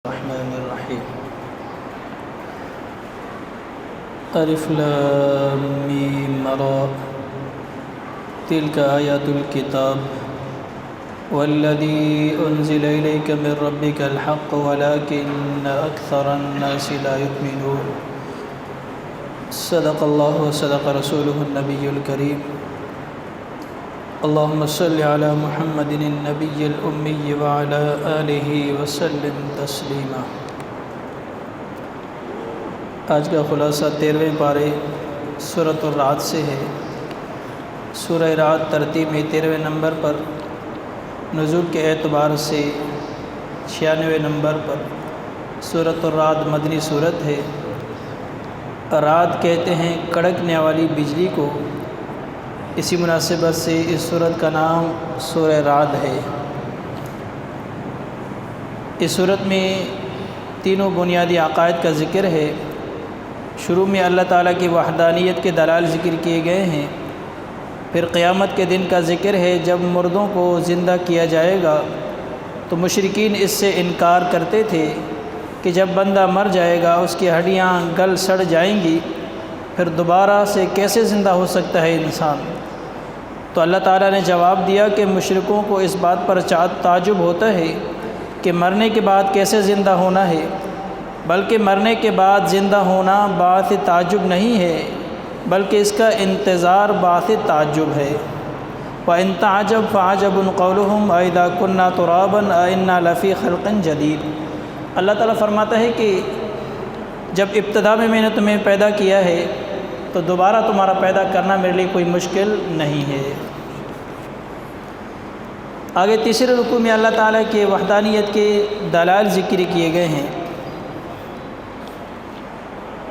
الرحمن الرحیم الف لام میم را تلک آیات الکتاب والذی انزل الیک من ربک الحق ولکن اکثر الناس لا یؤمنون صدق اللہ وصدق رسولہ النبی الکریم اللهم صل على محمد النبی الامی وعلى آلہ وسلم تسلیما۔ آج کا خلاصہ 13ویں پارے سورۃ الرعد سے ہے۔ سورہ رعد ترتیب میں 13ویں نمبر پر، نزول کے اعتبار سے 96ویں نمبر پر۔ سورۃ الرعد مدنی سورت ہے۔ رعد کہتے ہیں کڑکنے والی بجلی کو، اسی مناسبت سے اس سورت کا نام سورہ رعد ہے۔ اس سورت میں تینوں بنیادی عقائد کا ذکر ہے۔ شروع میں اللہ تعالیٰ کی وحدانیت کے دلائل ذکر کیے گئے ہیں، پھر قیامت کے دن کا ذکر ہے جب مردوں کو زندہ کیا جائے گا۔ تو مشرکین اس سے انکار کرتے تھے کہ جب بندہ مر جائے گا اس کی ہڈیاں گل سڑ جائیں گی، پھر دوبارہ سے کیسے زندہ ہو سکتا ہے انسان؟ تو اللہ تعالیٰ نے جواب دیا کہ مشرکوں کو اس بات پر تعجب ہوتا ہے کہ مرنے کے بعد کیسے زندہ ہونا ہے، بلکہ مرنے کے بعد زندہ ہونا باعث تعجب نہیں ہے، بلکہ اس کا انتظار باعث تعجب ہے۔ وَإِن تَعْجَبْ فَعَجَبٌ قَوْلُهُمْ أَإِذَا كُنَّا تُرَابًا أَإِنَّا لَفِي خَلْقٍ جَدِيدٍ۔ اللہ تعالیٰ فرماتا ہے کہ جب ابتدا میں نے تمہیں پیدا کیا ہے تو دوبارہ تمہارا پیدا کرنا میرے لیے کوئی مشکل نہیں ہے۔ آگے تیسرے رکوع میں اللہ تعالیٰ کے وحدانیت کے دلائل ذکر کیے گئے ہیں۔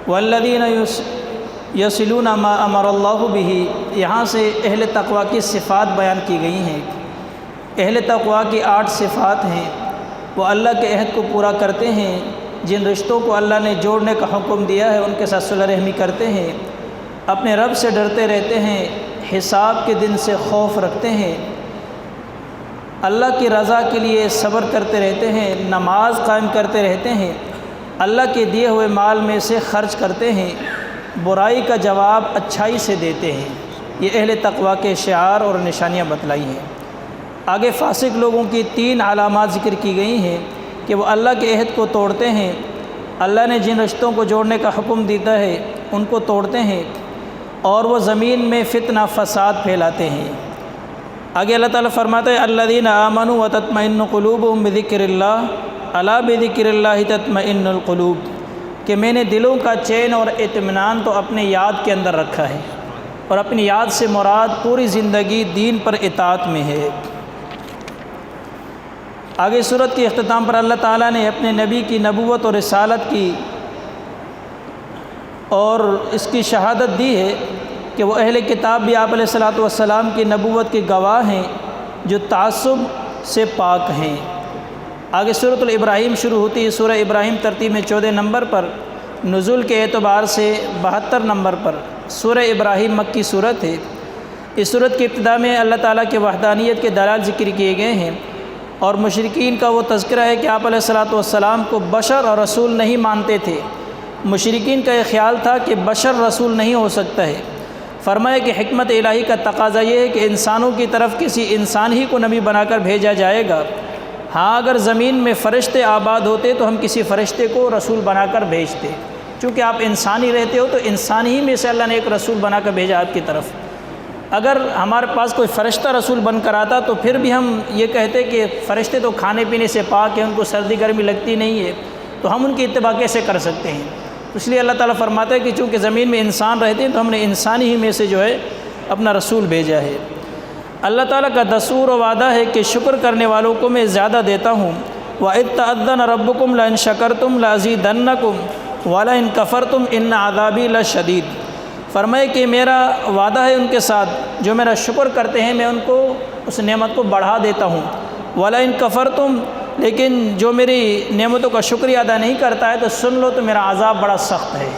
والذین یصلون ما امر اللہ بہ، یہاں سے اہل تقوی کی صفات بیان کی گئی ہیں۔ اہل تقوی کی 8 صفات ہیں۔ وہ اللہ کے عہد کو پورا کرتے ہیں، جن رشتوں کو اللہ نے جوڑنے کا حکم دیا ہے ان کے ساتھ صلح رحمی کرتے ہیں، اپنے رب سے ڈرتے رہتے ہیں، حساب کے دن سے خوف رکھتے ہیں، اللہ کی رضا کے لیے صبر کرتے رہتے ہیں، نماز قائم کرتے رہتے ہیں، اللہ کے دیے ہوئے مال میں سے خرچ کرتے ہیں، برائی کا جواب اچھائی سے دیتے ہیں۔ یہ اہل تقوی کے شعار اور نشانیاں بتلائی ہیں۔ آگے فاسق لوگوں کی 3 علامات ذکر کی گئی ہیں کہ وہ اللہ کے عہد کو توڑتے ہیں، اللہ نے جن رشتوں کو جوڑنے کا حکم دیتا ہے ان کو توڑتے ہیں، اور وہ زمین میں فتنہ فساد پھیلاتے ہیں۔ آگے اللہ تعالیٰ فرماتا ہے الذین آمنوا وتطمئن قلوبهم بذکر اللہ الا بذکر اللہ تطمئن القلوب، کہ میں نے دلوں کا چین اور اطمینان تو اپنے یاد کے اندر رکھا ہے، اور اپنی یاد سے مراد پوری زندگی دین پر اطاعت میں ہے۔ آگے سورت کے اختتام پر اللہ تعالیٰ نے اپنے نبی کی نبوت اور رسالت کی اور اس کی شہادت دی ہے کہ وہ اہل کتاب بھی آپ علیہ الصلاۃ والسلام کی نبوت کے گواہ ہیں جو تعصب سے پاک ہیں۔ آگے سورۃ الابراہیم شروع ہوتی ہے۔ سورہ ابراہیم ترتیب میں 14 نمبر پر، نزول کے اعتبار سے 72 نمبر پر۔ سورہ ابراہیم مکی صورت ہے۔ اس صورت کی ابتدا میں اللہ تعالیٰ کے وحدانیت کے دلائل ذکر کیے گئے ہیں، اور مشرکین کا وہ تذکرہ ہے کہ آپ علیہ الصلاۃ والسلام کو بشر اور رسول نہیں مانتے تھے۔ مشرکین کا یہ خیال تھا کہ بشر رسول نہیں ہو سکتا ہے۔ فرمایا کہ حکمت الہی کا تقاضا یہ ہے کہ انسانوں کی طرف کسی انسان ہی کو نبی بنا کر بھیجا جائے گا۔ ہاں اگر زمین میں فرشتے آباد ہوتے تو ہم کسی فرشتے کو رسول بنا کر بھیجتے، چونکہ آپ انسان ہی رہتے ہو تو انسان ہی میں سے اللہ نے ایک رسول بنا کر بھیجا آپ کی طرف۔ اگر ہمارے پاس کوئی فرشتہ رسول بن کر آتا تو پھر بھی ہم یہ کہتے کہ فرشتے تو کھانے پینے سے پاک ہیں، ان کو سردی گرمی لگتی نہیں ہے، تو ہم ان کی اتباع کیسے کر سکتے ہیں؟ اس لیے اللہ تعالیٰ فرماتا ہے کہ چونکہ زمین میں انسان رہتے ہیں تو ہم نے انسان ہی میں سے جو ہے اپنا رسول بھیجا ہے۔ اللہ تعالیٰ کا دستور و وعدہ ہے کہ شکر کرنے والوں کو میں زیادہ دیتا ہوں۔ وَإِذْ تَأَذَّنَ رَبُّكُمْ لَئِن شَكَرْتُمْ لَأَزِيدَنَّكُمْ وَلَئِن كَفَرْتُمْ إِنَّ عَذَابِي لَشَدِيدٌ۔ فرمائے کہ میرا وعدہ ہے ان کے ساتھ، جو میرا شکر کرتے ہیں میں ان کو اس نعمت کو بڑھا دیتا ہوں۔ وَلَئِن كَفَرْتُمْ، لیکن جو میری نعمتوں کا شکریہ ادا نہیں کرتا ہے تو سن لو تو میرا عذاب بڑا سخت ہے۔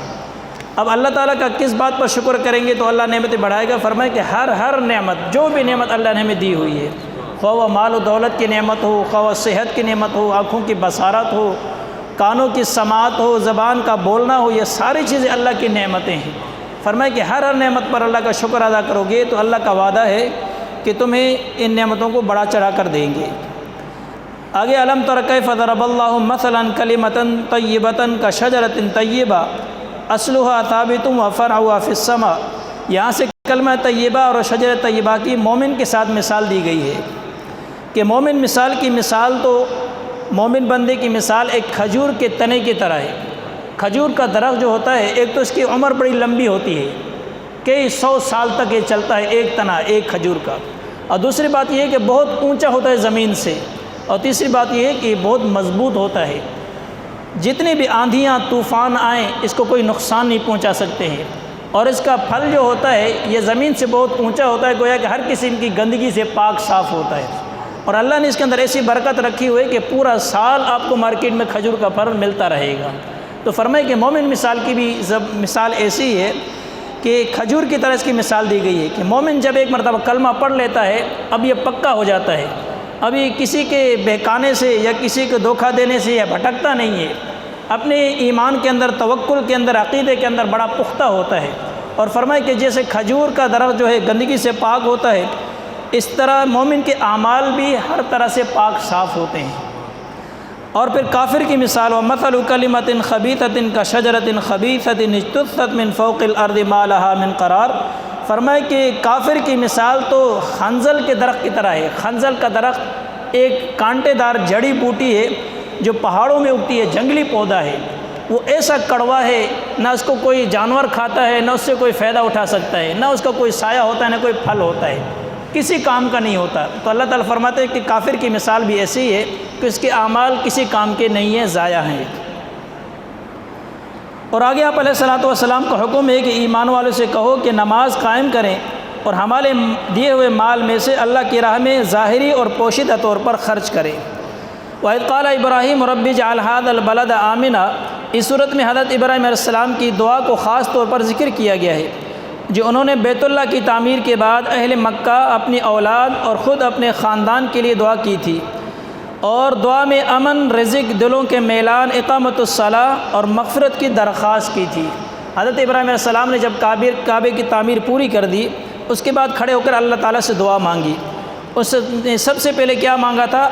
اب اللہ تعالیٰ کا کس بات پر شکر کریں گے تو اللہ نعمتیں بڑھائے گا؟ فرمائے کہ ہر نعمت، جو بھی نعمت اللہ نے ہمیں دی ہوئی ہے، خواہ وہ مال و دولت کی نعمت ہو، خواہ وہ صحت کی نعمت ہو، آنکھوں کی بصارت ہو، کانوں کی سماعت ہو، زبان کا بولنا ہو، یہ ساری چیزیں اللہ کی نعمتیں ہیں۔ فرمایا کہ ہر نعمت پر اللہ کا شکر ادا کرو گے تو اللہ کا وعدہ ہے کہ تمہیں ان نعمتوں کو بڑا چڑھا کر دیں گے۔ آگے الم تر کیف ضرب اللہ مثلا کلمۃ طیبۃ کشجرۃ طیبہ اصلها ثابت وفرعها فی السماء، یہاں سے کلمہ طیبہ اور شجر طیبہ کی مومن کے ساتھ مثال دی گئی ہے کہ مومن مثال کی مثال تو مومن بندے کی مثال ایک کھجور کے تنے کی طرح ہے۔ کھجور کا درخت جو ہوتا ہے، ایک تو اس کی عمر بڑی لمبی ہوتی ہے، کئی 100 سال تک یہ چلتا ہے ایک تنا ایک کھجور کا، اور دوسری بات یہ ہے کہ بہت اونچا ہوتا ہے زمین سے، اور تیسری بات یہ ہے کہ بہت مضبوط ہوتا ہے، جتنی بھی آندھیاں طوفان آئیں اس کو کوئی نقصان نہیں پہنچا سکتے ہیں، اور اس کا پھل جو ہوتا ہے یہ زمین سے بہت اونچا ہوتا ہے، گویا کہ ہر قسم کی گندگی سے پاک صاف ہوتا ہے، اور اللہ نے اس کے اندر ایسی برکت رکھی ہوئی کہ پورا سال آپ کو مارکیٹ میں کھجور کا پھل ملتا رہے گا۔ تو فرمائے کہ مومن مثال کی بھی مثال ایسی ہے کہ کھجور کی طرح اس کی مثال دی گئی ہے کہ مومن جب ایک مرتبہ کلمہ پڑھ لیتا ہے اب یہ پکا ہو جاتا ہے، ابھی کسی کے بہکانے سے یا کسی کو دھوکہ دینے سے یہ بھٹکتا نہیں ہے، اپنے ایمان کے اندر، توکل کے اندر، عقیدے کے اندر بڑا پختہ ہوتا ہے، اور فرمائے کہ جیسے کھجور کا درخت جو ہے گندگی سے پاک ہوتا ہے، اس طرح مومن کے اعمال بھی ہر طرح سے پاک صاف ہوتے ہیں۔ اور پھر کافر کی مثال، وَمَثَلُ كَلِمَةٍ خَبِيثَةٍ كَشَجَرَةٍ خَبِيثَةٍ اجْتُثَّتْ مِنْ فَوْقِ الْأَرْضِ مَا لَهَا مِنْ قَرَارٍ، فرمائے کہ کافر کی مثال تو خنزل کے درخت کی طرح ہے۔ خنزل کا درخت ایک کانٹے دار جڑی بوٹی ہے جو پہاڑوں میں اگتی ہے، جنگلی پودا ہے، وہ ایسا کڑوا ہے نہ اس کو کوئی جانور کھاتا ہے، نہ اس سے کوئی فائدہ اٹھا سکتا ہے، نہ اس کا کوئی سایہ ہوتا ہے، نہ کوئی پھل ہوتا ہے، کسی کام کا نہیں ہوتا۔ تو اللہ تعالیٰ فرماتے ہیں کہ کافر کی مثال بھی ایسی ہے کہ اس کے اعمال کسی کام کے نہیں ہیں، ضائع ہیں۔ اور آگے آپ علیہ الصلوۃ والسلام کا حکم ہے کہ ایمان والوں سے کہو کہ نماز قائم کریں اور ہمارے دیے ہوئے مال میں سے اللہ کی راہ میں ظاہری اور پوشیدہ طور پر خرچ کریں۔ وَإِذْ قَالَ إِبْرَاهِيمُ رَبِّ اجْعَلْ هَٰذَا الْبَلَدَ آمِنًا، اس صورت میں حضرت ابراہیم علیہ السلام کی دعا کو خاص طور پر ذکر کیا گیا ہے جو انہوں نے بیت اللہ کی تعمیر کے بعد اہل مکہ، اپنی اولاد اور خود اپنے خاندان کے لیے دعا کی تھی، اور دعا میں امن، رزق، دلوں کے میلان، اقامت الصلاۃ اور مغفرت کی درخواست کی تھی۔ حضرت ابراہیم علیہ السلام نے جب کعبے کی تعمیر پوری کر دی، اس کے بعد کھڑے ہو کر اللہ تعالیٰ سے دعا مانگی۔ اس نے سب سے پہلے کیا مانگا تھا؟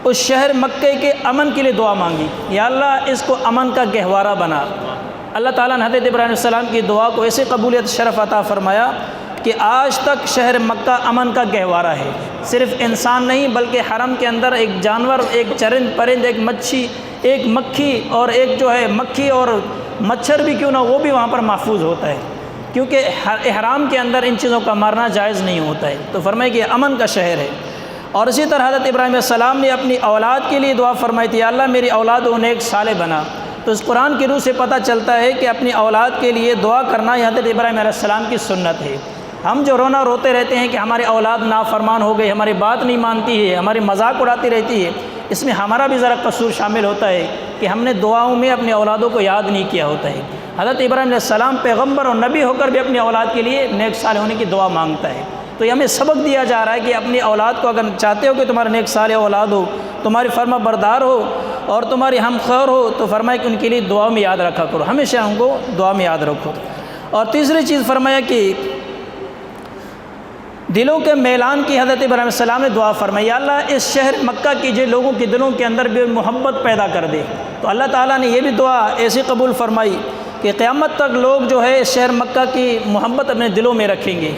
اس شہر مکے کے امن کے لیے دعا مانگی، یا اللہ اس کو امن کا گہوارہ بنا۔ اللہ تعالیٰ نے حضرت ابراہیم علیہ السلام کی دعا کو ایسے قبولیت شرف عطا فرمایا کہ آج تک شہر مکہ امن کا گہوارہ ہے۔ صرف انسان نہیں بلکہ حرم کے اندر ایک جانور، ایک چرند پرند، ایک مچھی، ایک مکھی، اور ایک جو ہے مکھی اور مچھر بھی کیوں نہ، وہ بھی وہاں پر محفوظ ہوتا ہے، کیونکہ احرام کے اندر ان چیزوں کا مارنا جائز نہیں ہوتا ہے۔ تو فرمائے کہ یہ امن کا شہر ہے۔ اور اسی طرح حضرت ابراہیم علیہ السلام نے اپنی اولاد کے لیے دعا فرمائی تھی، یا اللہ میری اولاد کو نیک صالح بنا۔ تو اس قرآن کی روح سے پتہ چلتا ہے کہ اپنی اولاد کے لیے دعا کرنا یہ حضرت ابراہیم علیہ السلام کی سنت ہے۔ ہم جو روتے رہتے ہیں کہ ہماری اولاد نافرمان ہو گئی، ہماری بات نہیں مانتی ہے، ہماری مذاق اڑاتی رہتی ہے، اس میں ہمارا بھی ذرا قصور شامل ہوتا ہے کہ ہم نے دعاؤں میں اپنی اولادوں کو یاد نہیں کیا ہوتا ہے۔ حضرت ابراہیم علیہ السلام پیغمبر اور نبی ہو کر بھی اپنی اولاد کے لیے نیک صالح ہونے کی دعا مانگتا ہے۔ تو یہ ہمیں سبق دیا جا رہا ہے کہ اپنی اولاد کو اگر چاہتے ہو کہ تمہارا نیک صالح اولاد ہو، تمہاری فرما بردار ہو اور تمہاری ہم خیر ہو، تو فرمایا کہ ان کے لیے دعا میں یاد رکھا کرو، ہمیشہ ان کو دعا میں یاد رکھو۔ اور تیسری چیز فرمایا کہ دلوں کے میلان کی حضرت ابراہیم علیہ السلام نے دعا فرمائی، یا اللہ اس شہر مکہ کی جو لوگوں کے دلوں کے اندر بھی محبت پیدا کر دے۔ تو اللہ تعالیٰ نے یہ بھی دعا ایسی قبول فرمائی کہ قیامت تک لوگ جو ہے اس شہر مکہ کی محبت اپنے دلوں میں رکھیں گے۔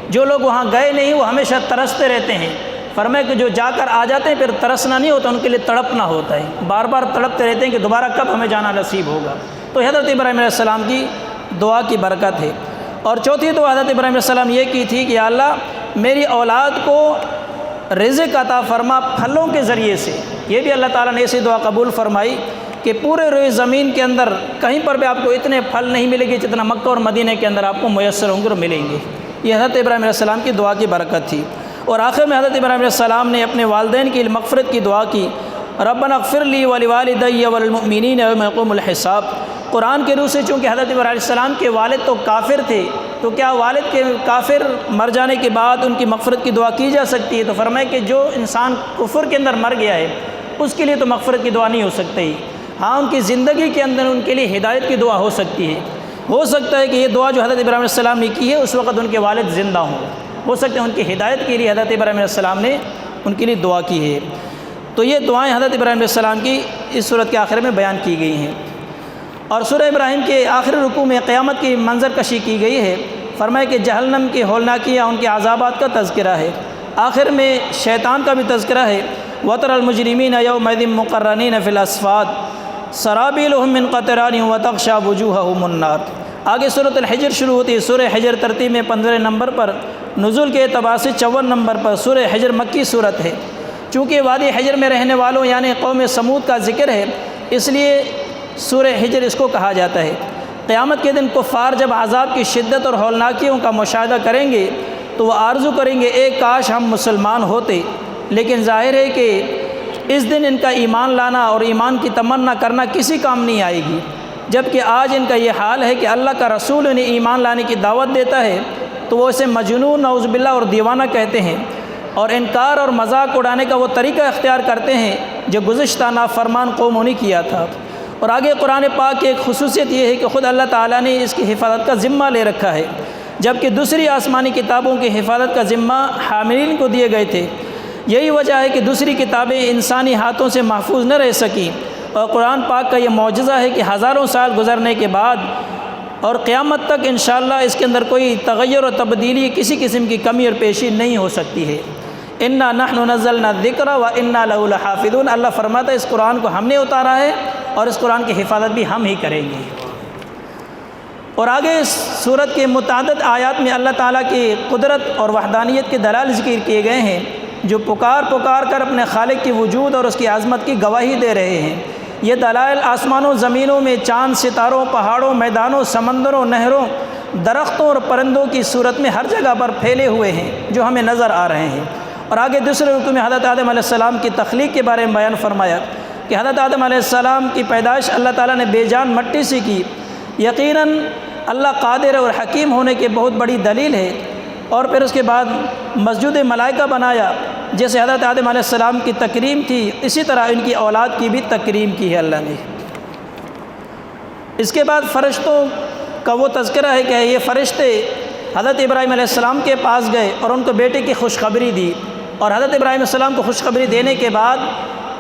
جو لوگ وہاں گئے نہیں وہ ہمیشہ ترستے رہتے ہیں، فرمائے کہ جو جا کر آ جاتے ہیں پھر ترسنا نہیں ہوتا، ان کے لیے تڑپنا ہوتا ہے، بار بار تڑپتے رہتے ہیں کہ دوبارہ کب ہمیں جانا نصیب ہوگا۔ تو حضرت ابراہیم علیہ السلام کی دعا کی برکت ہے۔ اور چوتھی دعا حضرت ابراہیم علیہ السلام یہ کی تھی کہ یا اللہ میری اولاد کو رزق عطا فرما پھلوں کے ذریعے سے۔ یہ بھی اللہ تعالیٰ نے ایسی دعا قبول فرمائی کہ پورے روئے زمین کے اندر کہیں پر بھی آپ کو اتنے پھل نہیں ملے گی جتنا مکہ اور مدینہ کے اندر آپ کو میسر ہوں گے اور ملیں گے۔ یہ حضرت ابراہیم علیہ السلام کی دعا کی برکت تھی۔ اور آخر میں حضرت ابراہیم علیہ السلام نے اپنے والدین کی مغفرت کی دعا کی، ربنا اغفر لی ولوالدی وللمؤمنین یوم یقوم الحساب۔ قرآن کے روح سے چونکہ حضرت ابراہیم علیہ السلام کے والد تو کافر تھے، تو کیا والد کے کافر مر جانے کے بعد ان کی مغفرت کی دعا کی جا سکتی ہے؟ تو فرمائے کہ جو انسان کفر کے اندر مر گیا ہے اس کے لیے تو مغفرت کی دعا نہیں ہو سکتی، ہاں ان کی زندگی کے اندر ان کے لیے ہدایت کی دعا ہو سکتی ہے۔ ہو سکتا ہے کہ یہ دعا جو حضرت ابراہیم علیہ السلام نے کی ہے اس وقت ان کے والد زندہ ہوں، ہو سکتا ہے ان کی ہدایت کے لیے حضرت ابراہیم علیہ السلام نے ان کے لیے دعا کی ہے۔ تو یہ دعائیں حضرت ابراہیم علیہ السلام کی اس صورت کے آخر میں بیان کی گئی ہیں۔ اور سورہ ابراہیم کے آخری رکوع میں قیامت کی منظر کشی کی گئی ہے۔ فرمایا کہ جہنم کی ہولناکیاں ان کے عذابات کا تذکرہ ہے، آخر میں شیطان کا بھی تذکرہ ہے۔ وَتَرَى الْمُجْرِمِينَ يَوْمَئِذٍ مُقَرَّنِينَ فِي الْأَصْفَادِ سَرَابِيلُهُم مِّن قَطِرَانٍ وَتَغْشَىٰ وُجُوهَهُمُ النَّارُ۔ آگے سورۃ الحجر شروع ہوتی ہے۔ سورہ حجر ترتیب میں 15 نمبر پر، نزول کے اعتبار سے 54 نمبر پر سورہ حجر مکی صورت ہے۔ چونکہ وادی حجر میں رہنے والوں یعنی قوم سمود کا ذکر ہے، اس لیے سورہ حجر اس کو کہا جاتا ہے۔ قیامت کے دن کفار جب عذاب کی شدت اور ہولناکیوں کا مشاہدہ کریں گے تو وہ آرزو کریں گے ایک کاش ہم مسلمان ہوتے، لیکن ظاہر ہے کہ اس دن ان کا ایمان لانا اور ایمان کی تمنا کرنا کسی کام نہیں آئے گی، جبکہ آج ان کا یہ حال ہے کہ اللہ کا رسول انہیں ایمان لانے کی دعوت دیتا ہے تو وہ اسے مجنون نعوذ باللہ اور دیوانہ کہتے ہیں، اور انکار اور مذاق اڑانے کا وہ طریقہ اختیار کرتے ہیں جو گزشتہ نافرمان قوموں نے کیا تھا۔ اور آگے قرآن پاک کی ایک خصوصیت یہ ہے کہ خود اللہ تعالیٰ نے اس کی حفاظت کا ذمہ لے رکھا ہے، جبکہ دوسری آسمانی کتابوں کی حفاظت کا ذمہ حاملین کو دیے گئے تھے۔ یہی وجہ ہے کہ دوسری کتابیں انسانی ہاتھوں سے محفوظ نہ رہ سکیں، اور قرآن پاک کا یہ معجزہ ہے کہ ہزاروں سال گزرنے کے بعد اور قیامت تک انشاءاللہ اس کے اندر کوئی تغیر و تبدیلی کسی قسم کی کمی اور پیشی نہیں ہو سکتی ہے۔ انا نحن نزلنا الذکر وانا لہ لحافظون، اللہ فرماتا ہے اس قرآن کو ہم نے اتارا ہے اور اس قرآن کی حفاظت بھی ہم ہی کریں گے۔ اور آگے اس سورت کے متعدد آیات میں اللہ تعالیٰ کی قدرت اور وحدانیت کے دلائل ذکر کیے گئے ہیں، جو پکار کر اپنے خالق کی وجود اور اس کی عظمت کی گواہی دے رہے ہیں۔ یہ دلائل آسمانوں زمینوں میں چاند ستاروں پہاڑوں میدانوں سمندروں نہروں درختوں اور پرندوں کی صورت میں ہر جگہ پر پھیلے ہوئے ہیں جو ہمیں نظر آ رہے ہیں۔ اور آگے دوسرے رکوع میں حضرت آدم علیہ السلام کی تخلیق کے بارے میں بیان فرمایا کہ حضرت آدم علیہ السلام کی پیدائش اللہ تعالیٰ نے بے جان مٹی سے کی۔ یقیناً اللہ قادر اور حکیم ہونے کی بہت بڑی دلیل ہے۔ اور پھر اس کے بعد مسجود ملائکہ بنایا، جیسے حضرت آدم علیہ السلام کی تکریم تھی اسی طرح ان کی اولاد کی بھی تکریم کی ہے اللہ نے۔ اس کے بعد فرشتوں کا وہ تذکرہ ہے کہ یہ فرشتے حضرت ابراہیم علیہ السلام کے پاس گئے اور ان کو بیٹے کی خوشخبری دی، اور حضرت ابراہیم علیہ السلام کو خوشخبری دینے کے بعد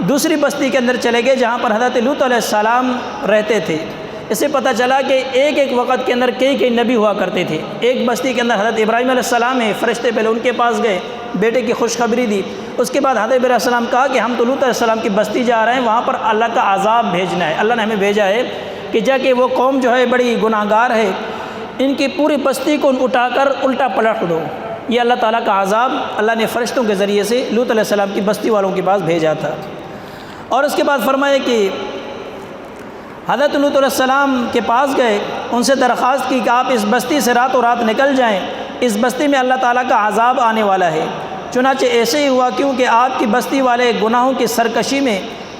دوسری بستی کے اندر چلے گئے جہاں پر حضرت لوط علیہ السلام رہتے تھے۔ اس سے پتہ چلا کہ ایک وقت کے اندر کئی نبی ہوا کرتے تھے۔ ایک بستی کے اندر حضرت ابراہیم علیہ السلام ہے، فرشتے پہلے ان کے پاس گئے، بیٹے کی خوشخبری دی۔ اس کے بعد حضرت ابراہیم علیہ السلام کہا کہ ہم تو لوط علیہ السلام کی بستی جا رہے ہیں، وہاں پر اللہ کا عذاب بھیجنا ہے، اللہ نے ہمیں بھیجا ہے کہ جا کہ وہ قوم جو ہے بڑی گناہ گار ہے، ان کی پوری بستی کو اٹھا کر الٹا پلٹ دو۔ یہ اللہ تعالیٰ کا عذاب اللہ نے فرشتوں کے ذریعے سے لوط علیہ السلام کی بستی والوں کے پاس بھیجا تھا۔ اور اس کے بعد فرمایا کہ حضرت لوط علیہ السلام کے پاس گئے، ان سے درخواست کی کہ آپ اس بستی سے راتوں رات نکل جائیں، اس بستی میں اللہ تعالیٰ کا عذاب آنے والا ہے۔ چنانچہ ایسے ہی ہوا، کیونکہ آپ کی بستی والے گناہوں کی سرکشی میں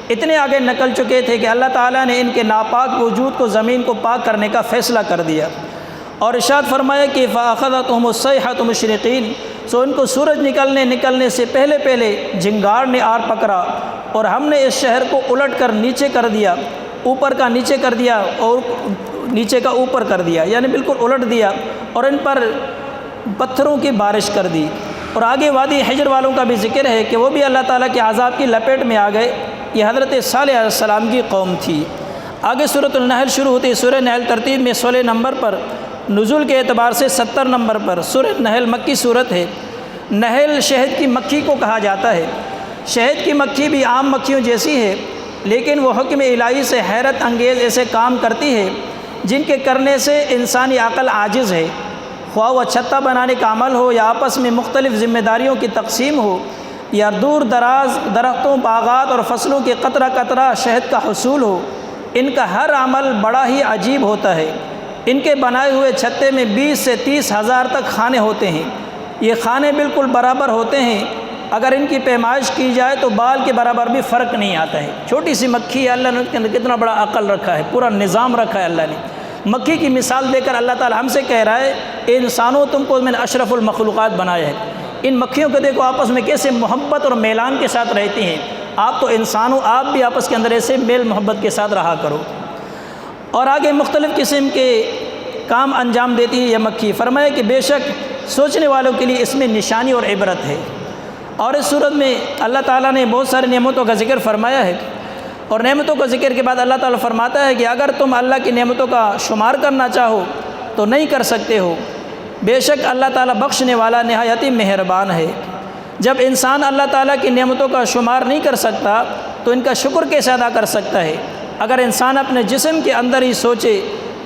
اتنے آگے نکل چکے تھے کہ اللہ تعالیٰ نے ان کے ناپاک وجود کو زمین کو پاک کرنے کا فیصلہ کر دیا۔ اور ارشاد فرمایا کہ فَأَخَذَتْهُمُ الصَّيْحَةُ مُشْرِقِينَ، سو ان کو سورج نکلنے سے پہلے جھنگار نے آر پکڑا، اور ہم نے اس شہر کو الٹ کر نیچے کر دیا، اوپر کا نیچے کر دیا اور نیچے کا اوپر کر دیا، یعنی بالکل الٹ دیا، اور ان پر پتھروں کی بارش کر دی۔ اور آگے وادی حجر والوں کا بھی ذکر ہے کہ وہ بھی اللہ تعالیٰ کے عذاب کی لپیٹ میں آ گئے۔ یہ حضرت صالح علیہ السلام کی قوم تھی۔ آگے سورۃ النحل شروع ہوتی ہے۔ سورہ نحل ترتیب میں 16 نمبر پر، نزول کے اعتبار سے 70 نمبر پر۔ سورہ نحل مکی صورت ہے۔ نحل شہد کی مکھی کو کہا جاتا ہے۔ شہد کی مکھی بھی عام مکھیوں جیسی ہے، لیکن وہ حکم الہی سے حیرت انگیز ایسے کام کرتی ہے جن کے کرنے سے انسانی عقل عاجز ہے، خواہ وہ چھتا بنانے کا عمل ہو یا آپس میں مختلف ذمہ داریوں کی تقسیم ہو یا دور دراز درختوں باغات اور فصلوں کے قطرہ قطرہ شہد کا حصول ہو۔ ان کا ہر عمل بڑا ہی عجیب ہوتا ہے۔ ان کے بنائے ہوئے چھتے میں 20 سے 30 ہزار تک خانے ہوتے ہیں۔ یہ خانے بالکل برابر ہوتے ہیں، اگر ان کی پیمائش کی جائے تو بال کے برابر بھی فرق نہیں آتا ہے۔ چھوٹی سی مکھی ہے، اللہ نے اس کے اندر کتنا بڑا عقل رکھا ہے، پورا نظام رکھا ہے اللہ نے۔ مکھی کی مثال دے کر اللہ تعالی ہم سے کہہ رہا ہے، اے انسانوں تم کو میں نے اشرف المخلوقات بنایا ہے۔ ان مکھیوں کو دیکھو آپس میں کیسے محبت اور میلان کے ساتھ رہتی ہیں، آپ تو انسان ہو، آپ بھی آپس کے اندر ایسے میل محبت کے ساتھ رہا کرو۔ اور آگے مختلف قسم کے کام انجام دیتی ہے یہ مکھی۔ فرمایا کہ بے شک سوچنے والوں کے لیے اس میں نشانی اور عبرت ہے۔ اور اس صورت میں اللہ تعالیٰ نے بہت ساری نعمتوں کا ذکر فرمایا ہے، اور نعمتوں کا ذکر کے بعد اللہ تعالیٰ فرماتا ہے کہ اگر تم اللہ کی نعمتوں کا شمار کرنا چاہو تو نہیں کر سکتے ہو، بے شک اللہ تعالیٰ بخشنے والا نہایت ہی مہربان ہے۔ جب انسان اللہ تعالیٰ کی نعمتوں کا شمار نہیں کر سکتا تو ان کا شکر کیسے ادا کر سکتا ہے؟ اگر انسان اپنے جسم کے اندر ہی سوچے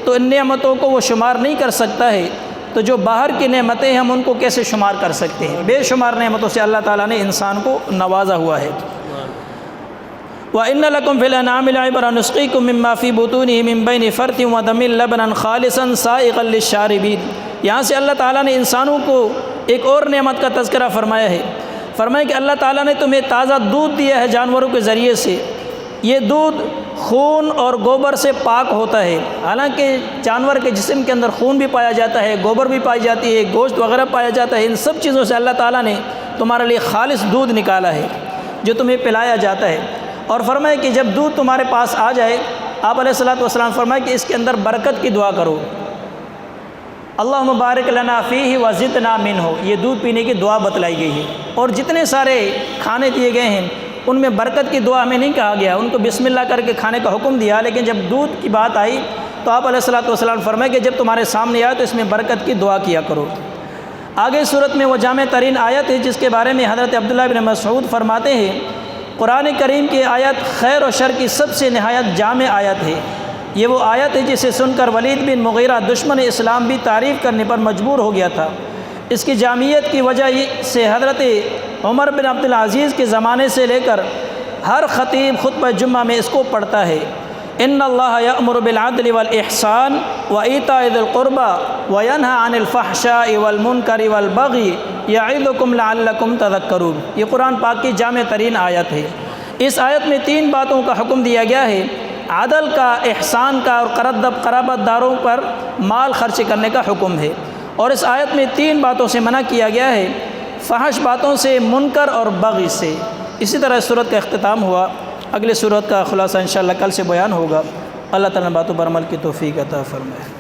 تو ان نعمتوں کو وہ شمار نہیں کر سکتا ہے، تو جو باہر کی نعمتیں ہم ان کو کیسے شمار کر سکتے ہیں؟ بے شمار نعمتوں سے اللہ تعالیٰ نے انسان کو نوازا ہوا ہے۔ وَإِنَّ لَكُمْ فِي الْأَنْعَامِ لَعِبْرَةً نُسْقِيكُم مِّمَّا فِي بُطُونِهِ مِن بَيْنِ فَرْثٍ وَدَمٍ لَبَنًا خَالِصًا سَائِغًا لِّلشَّارِبِينَ۔ یہاں سے اللہ تعالیٰ نے انسانوں کو ایک اور نعمت کا تذکرہ فرمایا ہے۔ فرمایا کہ اللہ تعالیٰ نے تمہیں تازہ دودھ دیا ہے جانوروں کے ذریعے سے، یہ دودھ خون اور گوبر سے پاک ہوتا ہے۔ حالانکہ جانور کے جسم کے اندر خون بھی پایا جاتا ہے، گوبر بھی پائی جاتی ہے، گوشت وغیرہ پایا جاتا ہے، ان سب چیزوں سے اللہ تعالیٰ نے تمہارے لیے خالص دودھ نکالا ہے جو تمہیں پلایا جاتا ہے۔ اور فرمایا کہ جب دودھ تمہارے پاس آ جائے، آپ علیہ الصلوۃ والسلام فرمایا کہ اس کے اندر برکت کی دعا کرو، اللہم بارک لنا فیہ وزدنا منہ، یہ دودھ پینے کی دعا بتلائی گئی ہے۔ اور جتنے سارے کھانے دیے گئے ہیں ان میں برکت کی دعا ہمیں نہیں کہا گیا، ان کو بسم اللہ کر کے کھانے کا حکم دیا، لیکن جب دودھ کی بات آئی تو آپ علیہ الصلوۃ والسلام فرمائے کہ جب تمہارے سامنے آئے تو اس میں برکت کی دعا کیا کرو۔ آگے صورت میں وہ جامع ترین آیت ہے جس کے بارے میں حضرت عبداللہ بن مسعود فرماتے ہیں، قرآن کریم کی آیت خیر و شر کی سب سے نہایت جامع آیت ہے۔ یہ وہ آیت ہے جسے سن کر ولید بن مغیرہ دشمن اسلام بھی تعریف کرنے پر مجبور ہو گیا تھا۔ اس کی جامعیت کی وجہ سے حضرت عمر بن عبدالعزیز کے زمانے سے لے کر ہر خطیب خطبہ جمعہ میں اس کو پڑھتا ہے۔ ان اللہ یأمر بالعدل والاحسان وایتاء ذی القربى وینہی عن الفحشاء والمنکر والبغی یعظکم لعلکم تذکرون۔ یہ قرآن پاک کی جامع ترین آیت ہے۔ اس آیت میں 3 باتوں کا حکم دیا گیا ہے، عدل کا، احسان کا، اور قرابت داروں پر مال خرچ کرنے کا حکم ہے۔ اور اس آیت میں 3 باتوں سے منع کیا گیا ہے، فحش باتوں سے، منکر اور بغی سے۔ اسی طرح اس صورت کا اختتام ہوا۔ اگلی صورت کا خلاصہ انشاءاللہ کل سے بیان ہوگا۔ اللہ تعالیٰ باتوں پر عمل کی توفیق عطا فرمائے۔